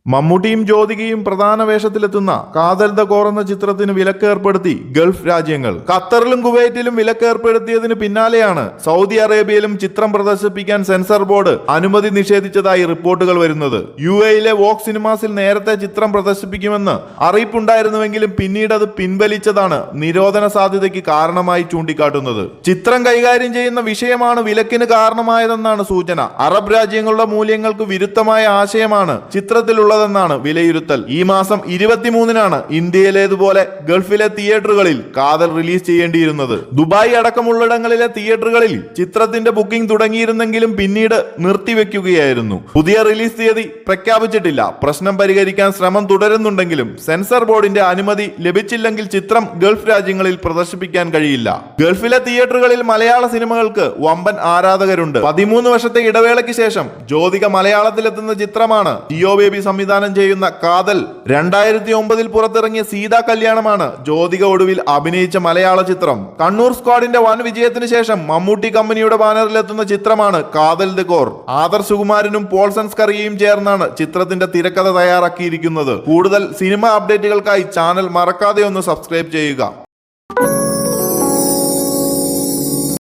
മമ്മൂട്ടിയും ജ്യോതികയും പ്രധാന വേഷത്തിലെത്തുന്ന കാതൽ ദ കോർ എന്ന ചിത്രത്തിന് വിലക്കേർപ്പെടുത്തി ഗൾഫ് രാജ്യങ്ങൾ. ഖത്തറിലും കുവൈറ്റിലും വിലക്കേർപ്പെടുത്തിയതിന് പിന്നാലെയാണ് സൗദി അറേബ്യയിലും ചിത്രം പ്രദർശിപ്പിക്കാൻ സെൻസർ ബോർഡ് അനുമതി നിഷേധിച്ചതായി റിപ്പോർട്ടുകൾ വരുന്നത്. UAE വോക്ക് സിനിമാസിൽ നേരത്തെ ചിത്രം പ്രദർശിപ്പിക്കുമെന്ന് അറിയിപ്പുണ്ടായിരുന്നുവെങ്കിലും പിന്നീട് അത് പിൻവലിച്ചതാണ് നിരോധന സാധ്യതയ്ക്ക് കാരണമായി ചൂണ്ടിക്കാട്ടുന്നത്. ചിത്രം കൈകാര്യം ചെയ്യുന്ന വിഷയമാണ് വിലക്കിന് കാരണമായതെന്നാണ് സൂചന. അറബ് രാജ്യങ്ങളുടെ മൂല്യങ്ങൾക്ക് വിരുദ്ധമായ ആശയമാണ് ചിത്രത്തിലുള്ള ാണ് വിലയിരുത്തൽ. ഈ മാസം 23-നാണ് ഇന്ത്യയിലേതുപോലെ ഗൾഫിലെ തിയേറ്ററുകളിൽ കാതൽ റിലീസ് ചെയ്യേണ്ടിയിരുന്നത്. ദുബായ് അടക്കമുള്ളിടങ്ങളിലെ തിയേറ്ററുകളിൽ ചിത്രത്തിന്റെ ബുക്കിംഗ് തുടങ്ങിയിരുന്നെങ്കിലും പിന്നീട് നിർത്തിവെക്കുകയായിരുന്നു. പുതിയ റിലീസ് തീയതി പ്രഖ്യാപിച്ചിട്ടില്ല. പ്രശ്നം പരിഹരിക്കാൻ ശ്രമം തുടരുന്നുണ്ടെങ്കിലും സെൻസർ ബോർഡിന്റെ അനുമതി ലഭിച്ചില്ലെങ്കിൽ ചിത്രം ഗൾഫ് രാജ്യങ്ങളിൽ പ്രദർശിപ്പിക്കാൻ കഴിയില്ല. ഗൾഫിലെ തിയേറ്ററുകളിൽ മലയാള സിനിമകൾക്ക് വമ്പൻ ആരാധകരുണ്ട്. 13 വർഷത്തെ ഇടവേളയ്ക്ക് ശേഷം ജ്യോതിക മലയാളത്തിലെത്തുന്ന ചിത്രമാണ് ജിയോ ബേബി സംവിധാനം ചെയ്യുന്ന കാതൽ. 2009-ൽ പുറത്തിറങ്ങിയ സീതാ കല്യാണമാണ് ജ്യോതിക ഒടുവിൽ അഭിനയിച്ച മലയാള ചിത്രം. കണ്ണൂർ സ്ക്വാഡിന്റെ വൻ വിജയത്തിന് ശേഷം മമ്മൂട്ടി കമ്പനിയുടെ ബാനറിലെത്തുന്ന ചിത്രമാണ് കാതൽ ദ കോർ. ആദർ സുകുമാരനും പോൾസൺ സ്കറിയയും ചേർന്നാണ് ചിത്രത്തിന്റെ തിരക്കഥ തയ്യാറാക്കിയിരിക്കുന്നത്. കൂടുതൽ സിനിമ അപ്ഡേറ്റുകൾക്കായി ചാനൽ മറക്കാതെ ഒന്ന് സബ്സ്ക്രൈബ് ചെയ്യുക.